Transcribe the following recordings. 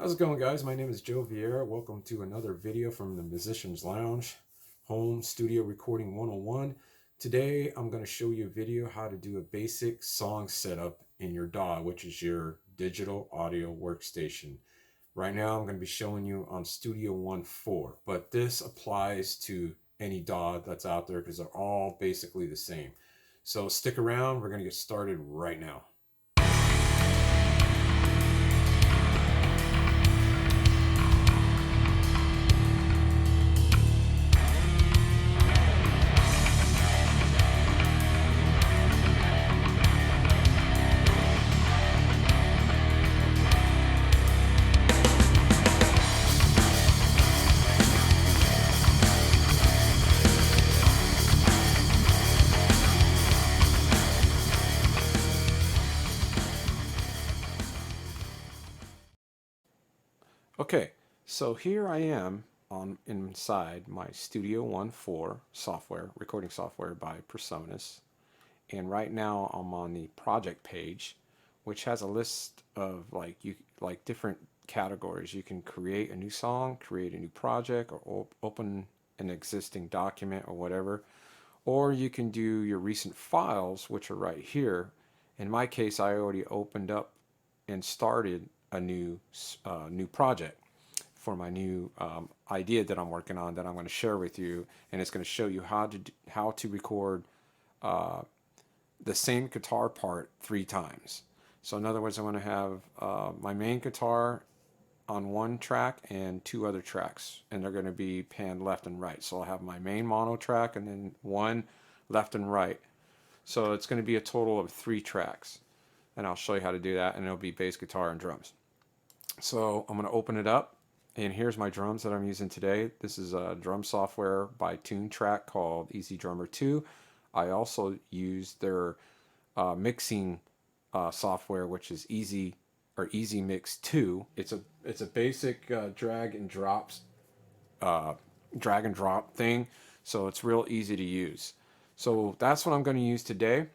How's it going, guys? My name is Joe Vieira. Welcome to another video from the Musician's Lounge, Home Studio Recording 101. Today, I'm going to show you a video how to do a basic song setup in your DAW, which is your digital audio workstation. Right now, I'm going to be showing you on Studio One 4, but this applies to any DAW that's out there because they're all basically the same. So stick around. We're going to get started right now. Okay, so here I am inside my Studio One 4 software, recording software by Presonus. And right now I'm on the project page, which has a list of like different categories. You can create a new song, create a new project, or open an existing document or whatever. Or you can do your recent files, which are right here. In my case, I already opened up and started a new project for my new idea that I'm working on that I'm going to share with you, and it's going to show you how to record the same guitar part 3 times. So in other words, I'm going to have my main guitar on one track and 2 other tracks, and they're going to be panned left and right. So I'll have my main mono track and then 1 left and right. So it's going to be a total of 3 tracks, and I'll show you how to do that, and it'll be bass, guitar, and drums. So I'm going to open it up, and here's my drums that I'm using today. This is a drum software by TuneTrack called Ez-Drummer2. I also use their mixing software, which is Ez-Mix2. It's a basic drag and drop thing, so it's real easy to use. So that's what I'm going to use today.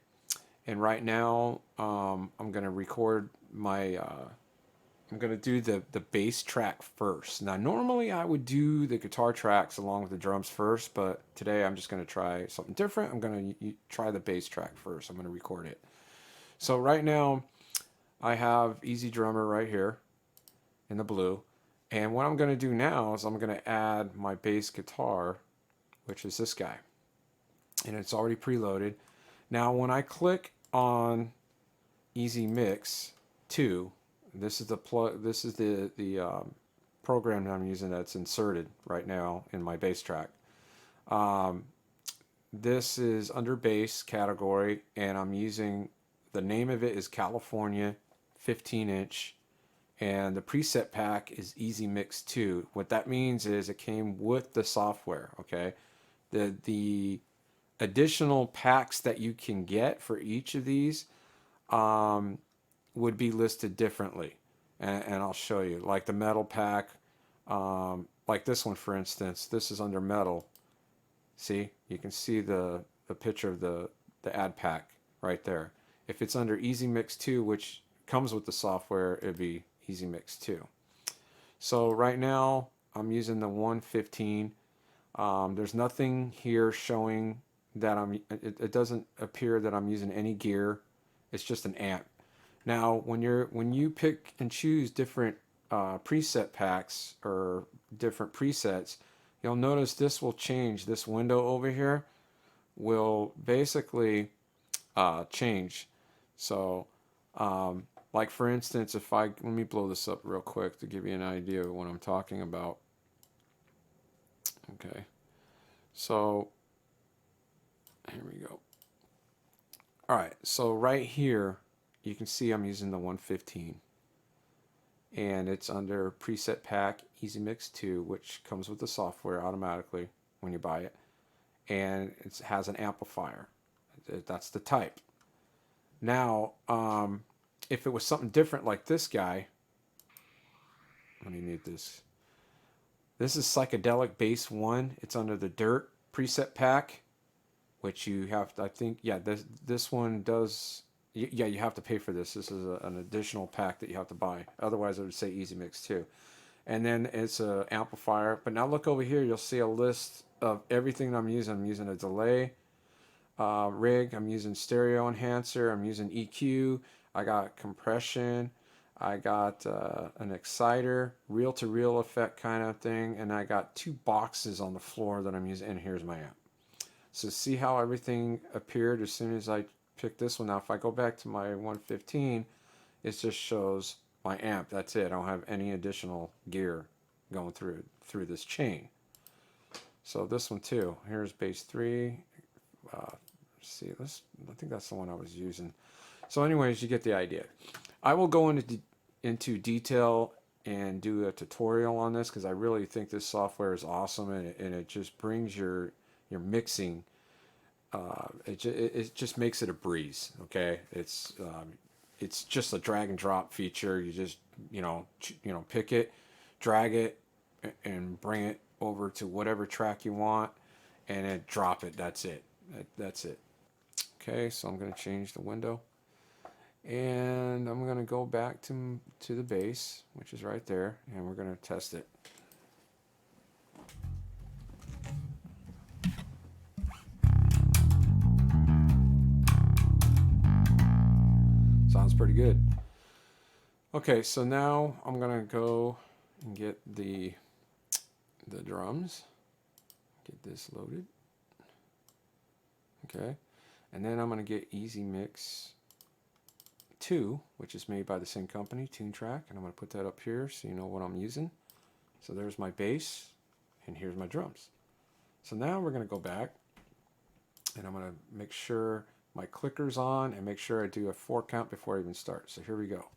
And right now, I'm going to record my. I'm going to do the bass track first. Now, normally I would do the guitar tracks along with the drums first, but today I'm just going to try something different. I'm going to try the bass track first. I'm going to record it. So right now, I have Ez-Drummer right here in the blue. And what I'm going to do now is I'm going to add my bass guitar, which is this guy. And it's already preloaded. Now, when I click on Ez-Mix2, this is the program that I'm using that's inserted right now in my bass track. This is under bass category, and I'm using, the name of it is California 15-inch, and the preset pack is Ez-Mix2. What that means is it came with the software, okay? The additional packs that you can get for each of these would be listed differently, and I'll show you. Like the metal pack, like this one for instance, this is under metal. See, you can see the picture of the ad pack right there. If it's under Ez-Mix2, which comes with the software, it'd be Ez-Mix2. So right now I'm using the 115. There's nothing here showing that it doesn't appear that I'm using any gear. It's just an amp. Now, when you pick and choose different preset packs or different presets, you'll notice this will change. This window over here will basically change. So, like for instance, let me blow this up real quick to give you an idea of what I'm talking about. Okay, so here we go. All right, so right here, you can see I'm using the 115, and it's under preset pack Ez-Mix2, which comes with the software automatically when you buy it, and it has an amplifier. That's the type. Now, if it was something different like this guy, let me mute this. This is Psychedelic Bass 1. It's under the Dirt preset pack, which you have, I think, yeah, this one does Yeah, you have to pay for this. This is an additional pack that you have to buy. Otherwise, it would say Ez-Mix2. And then it's a amplifier. But now look over here. You'll see a list of everything I'm using. I'm using a delay rig. I'm using stereo enhancer. I'm using EQ. I got compression. I got an exciter, reel-to-reel effect kind of thing. And I got 2 boxes on the floor that I'm using. And here's my amp. So see how everything appeared as soon as I picked this one. Now if I go back to my 115, it just shows my amp. That's it. I don't have any additional gear going through this chain. So this one too. Here's bass 3. See, I think that's the one I was using. So anyways, you get the idea. I will go into detail and do a tutorial on this because I really think this software is awesome, and it just brings your mixing. It just makes it a breeze. Okay, it's just a drag and drop feature. You just pick it, drag it, and bring it over to whatever track you want, and then drop it. That's it. That's it. Okay, so I'm going to change the window, and I'm going to go back to the bass, which is right there, and we're going to test it. Sounds pretty good. Okay, so now I'm gonna go and get the drums. Get this loaded. Okay, and then I'm gonna get Ez-Mix2, which is made by the same company, Tune Track, and I'm gonna put that up here so you know what I'm using. So there's my bass, and here's my drums. So now we're gonna go back, and I'm gonna make sure my clicker's on and make sure I do a 4 count before I even start. So here we go.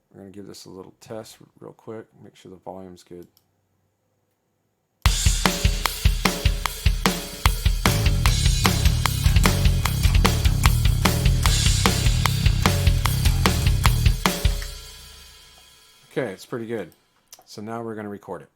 We're going to give this a little test real quick, make sure the volume's good. Okay, it's pretty good. So now we're going to record it.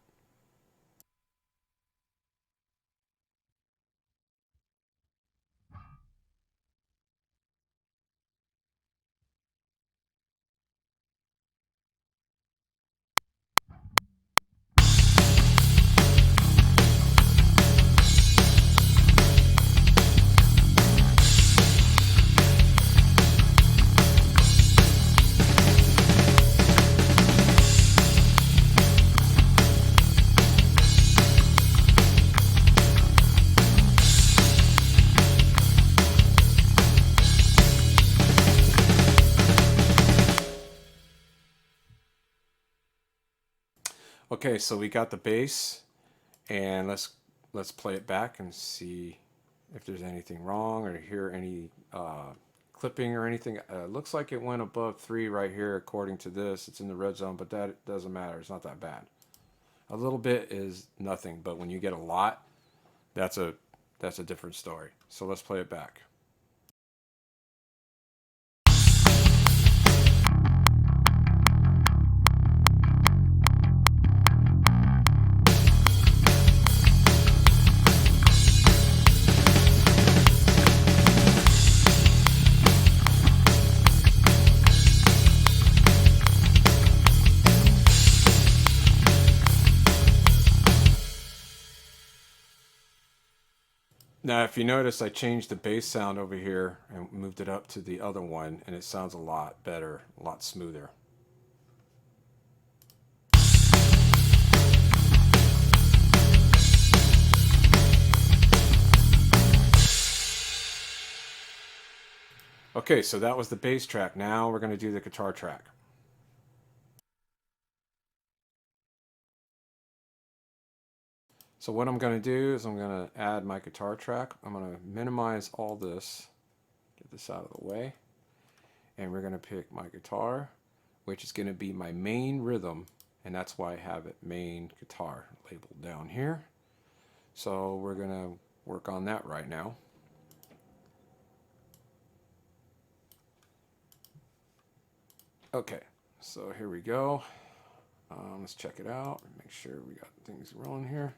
Okay, so we got the bass, and let's play it back and see if there's anything wrong or hear any clipping or anything. Looks like it went above 3 right here according to this. It's in the red zone, but that doesn't matter. It's not that bad. A little bit is nothing, but when you get a lot, that's a different story. So let's play it back. Now, if you notice, I changed the bass sound over here and moved it up to the other one, and it sounds a lot better, a lot smoother. Okay, so that was the bass track. Now we're going to do the guitar track. So what I'm going to do is I'm going to add my guitar track. I'm going to minimize all this, get this out of the way, and we're going to pick my guitar, which is going to be my main rhythm, and that's why I have it main guitar labeled down here. So we're going to work on that right now. Okay, so here we go. Let's check it out, make sure we got things rolling here.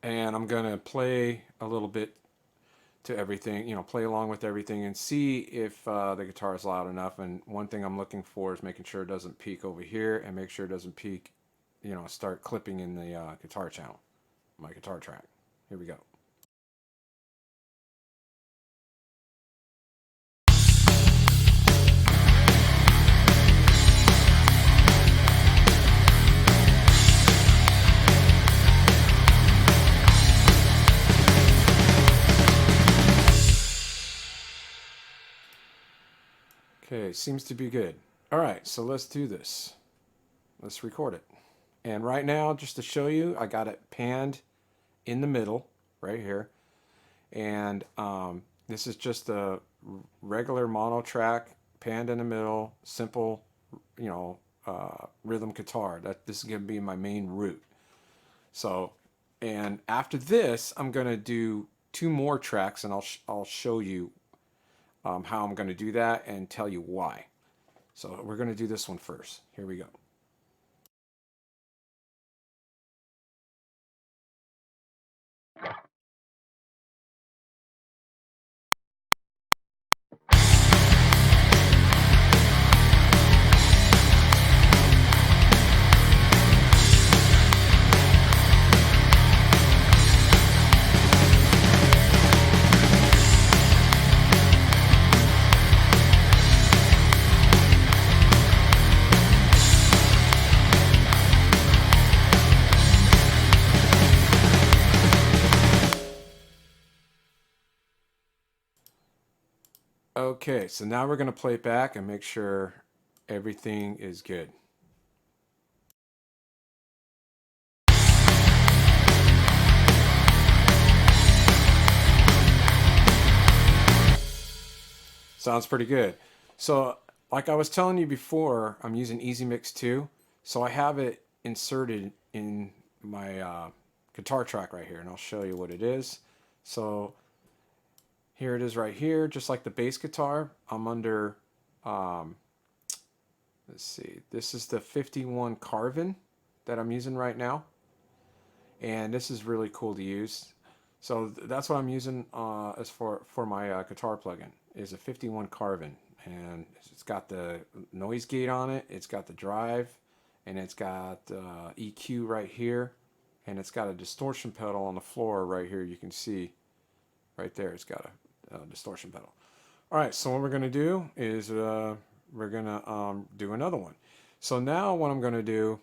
and I'm gonna play a little bit to everything, you know, play along with everything and see if the guitar is loud enough. And one thing I'm looking for is making sure it doesn't peak over here, and make sure it doesn't peak, you know, start clipping in the guitar channel, my guitar track. Here we go. Okay, seems to be good. All right, so let's do this. Let's record it. And right now, just to show you, I got it panned in the middle, right here. And this is just a regular mono track, panned in the middle, simple, you know, rhythm guitar. This is gonna be my main root. So, and after this, I'm gonna do 2 more tracks, and I'll show you how I'm gonna do that and tell you why. So we're gonna do this one first. Here we go. Okay, so now we're going to play it back and make sure everything is good. Sounds pretty good. So, like I was telling you before, I'm using Ez-Mix2, so I have it inserted in my guitar track right here, and I'll show you what it is. So, here it is right here, just like the bass guitar. I'm under, let's see, this is the 51 Carvin that I'm using right now. And this is really cool to use. So that's what I'm using as for my guitar plugin, is a 51 Carvin. And it's got the noise gate on it, it's got the drive, and it's got EQ right here, and it's got a distortion pedal on the floor right here. You can see right there, it's got a distortion pedal. All right, so what we're going to do is we're going to do another one. So now what I'm going to do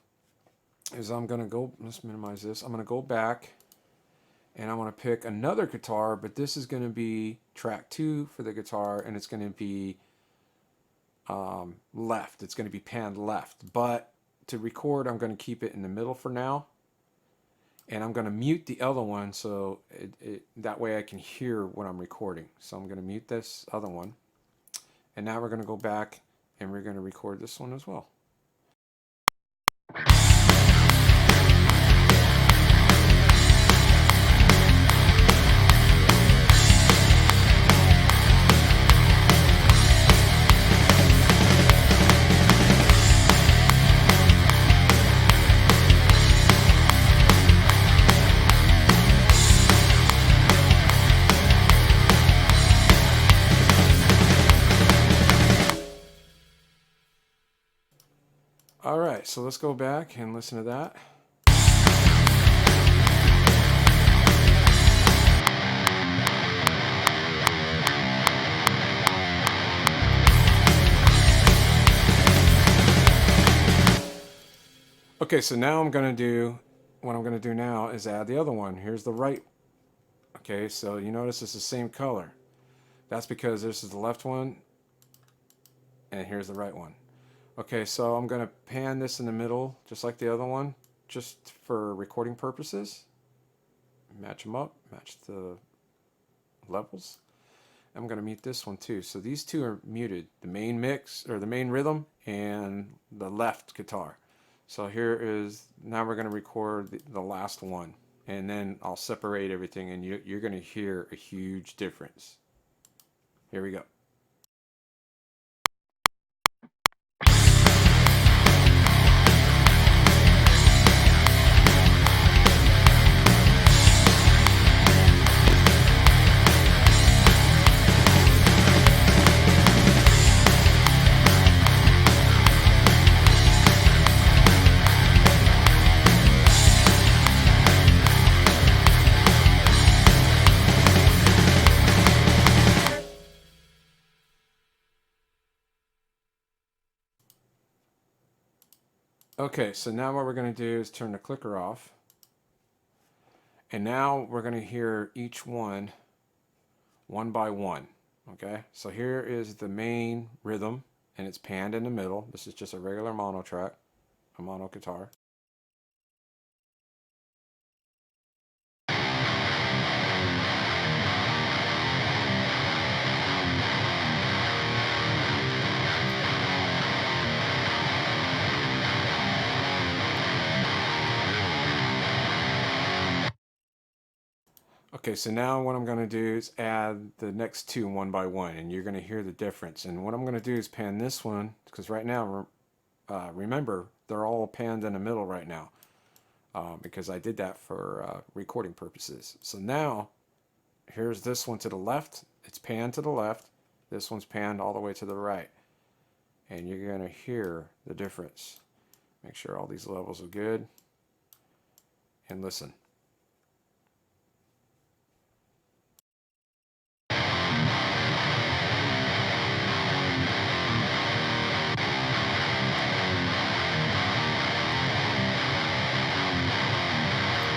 is I'm going to go, let's minimize this. I'm going to go back and I'm going to pick another guitar, but this is going to be track 2 for the guitar, and it's going to be left. It's going to be panned left. But to record, I'm going to keep it in the middle for now. And I'm going to mute the other one so that way I can hear what I'm recording. So I'm going to mute this other one. And now we're going to go back and we're going to record this one as well. All right, so let's go back and listen to that. Okay, so now what I'm going to do now is add the other one. Here's the right. Okay, so you notice it's the same color. That's because this is the left one, and here's the right one. Okay, so I'm going to pan this in the middle, just like the other one, just for recording purposes. Match them up, match the levels. I'm going to mute this one too. So these two are muted, the main mix, or the main rhythm, and the left guitar. So here is, now we're going to record the last one, and then I'll separate everything, and you're going to hear a huge difference. Here we go. Okay, so now what we're going to do is turn the clicker off. And now we're going to hear each one by one. Okay, so here is the main rhythm, and it's panned in the middle. This is just a regular mono track, a mono guitar. Okay, so now what I'm going to do is add the next two one by one, and you're going to hear the difference. And what I'm going to do is pan this one, because right now, remember, they're all panned in the middle right now, because I did that for recording purposes. So now, here's this one to the left. It's panned to the left. This one's panned all the way to the right. And you're going to hear the difference. Make sure all these levels are good. And listen.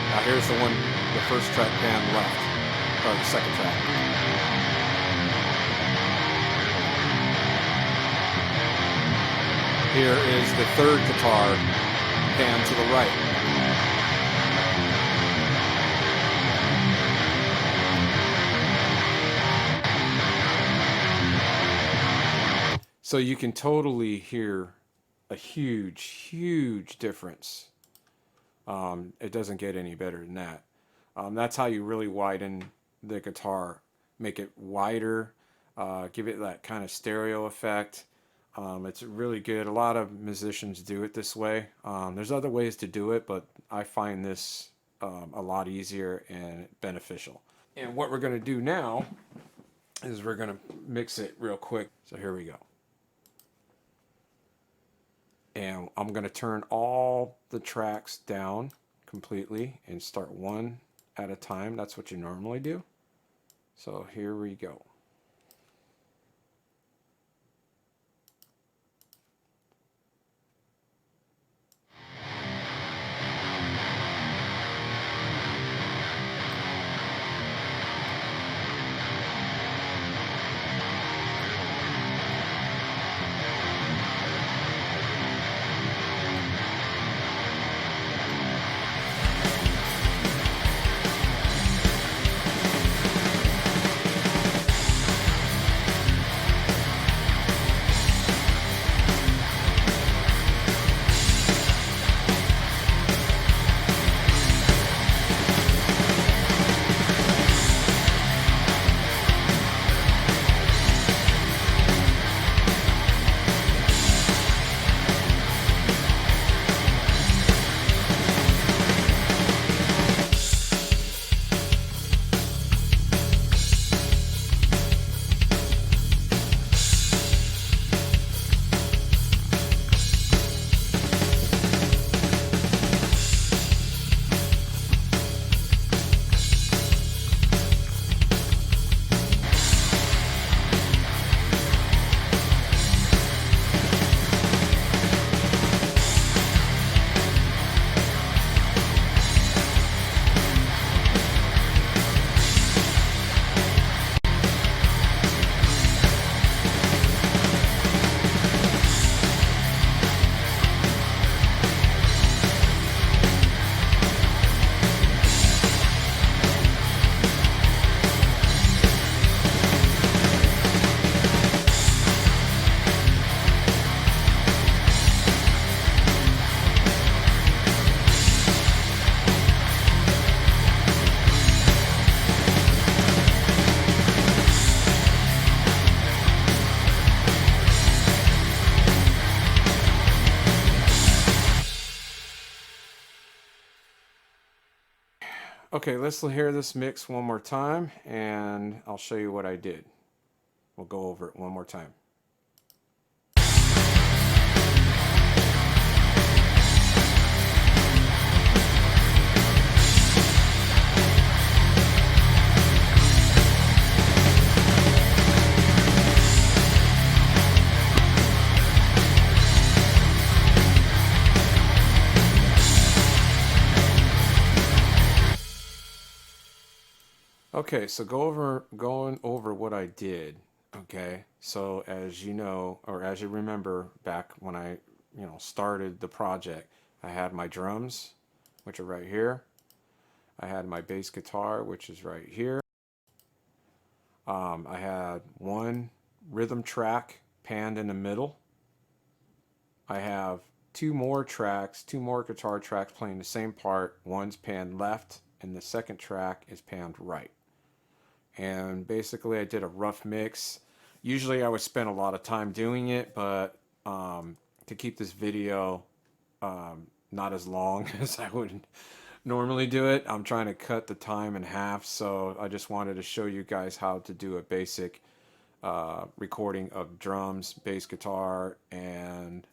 Now here's the one, the first track pan left, or the second track. Here is the third guitar pan to the right. So you can totally hear a huge, huge difference. It doesn't get any better than that. That's how you really widen the guitar. Make it wider, give it that kind of stereo effect. It's really good. A lot of musicians do it this way. There's other ways to do it, but I find this a lot easier and beneficial. And what we're going to do now is we're going to mix it real quick. So here we go. And I'm going to turn all the tracks down completely and start one at a time. That's what you normally do. So here we go. Okay, let's hear this mix one more time, and I'll show you what I did. We'll go over it one more time. Okay, so going over what I did. Okay, so as you know, or as you remember, back when I started the project, I had my drums, which are right here. I had my bass guitar, which is right here. I had one rhythm track panned in the middle. I have two more tracks, two more guitar tracks playing the same part. One's panned left, and the second track is panned right. And basically, I did a rough mix. Usually, I would spend a lot of time doing it, but to keep this video not as long as I would normally do it, I'm trying to cut the time in half. So I just wanted to show you guys how to do a basic recording of drums, bass guitar, and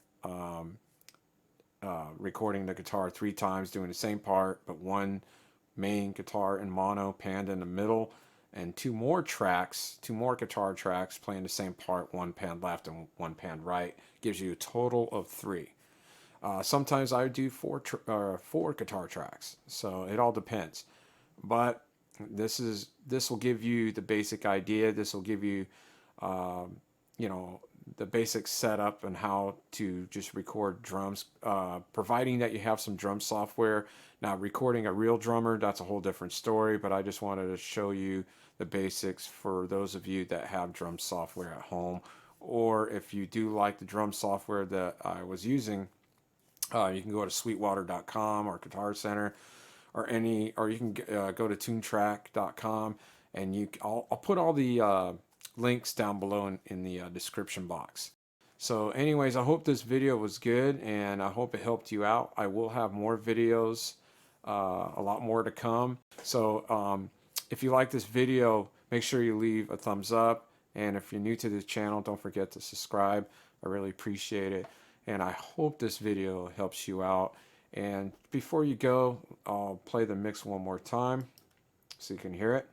recording the guitar 3 times, doing the same part, but one main guitar in mono panned in the middle, and two more tracks, two more guitar tracks playing the same part, one panned left and one panned right. Gives you a total of 3. Sometimes I do four guitar tracks, so it all depends. But this will give you the basic idea. This will give you, you know, the basic setup and how to just record drums, providing that you have some drum software. Now, recording a real drummer, that's a whole different story, but I just wanted to show you the basics for those of you that have drum software at home, or if you do like the drum software that I was using, you can go to sweetwater.com or Guitar Center, or you can go to tunetrack.com, and I'll put all the links down below in the description box. So anyways, I hope this video was good, and I hope it helped you out. I will have more videos, a lot more to come. So if you like this video, make sure you leave a thumbs up, and if you're new to this channel, don't forget to subscribe. I really appreciate it, and I hope this video helps you out. And before you go, I'll play the mix one more time so you can hear it.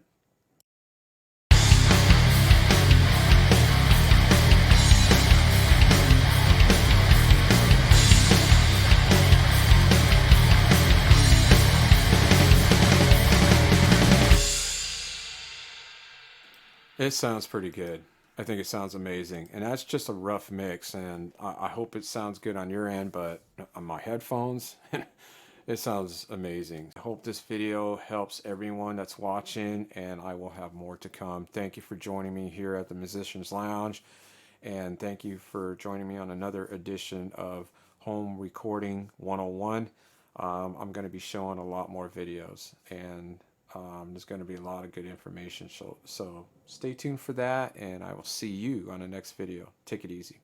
It sounds pretty good. I think it sounds amazing. And that's just a rough mix, and I hope it sounds good on your end, but on my headphones, it sounds amazing. I hope this video helps everyone that's watching, and I will have more to come. Thank you for joining me here at the Musician's Lounge, and thank you for joining me on another edition of Home Recording 101. I'm going to be showing a lot more videos, and there's going to be a lot of good information. So stay tuned for that, and I will see you on the next video. Take it easy.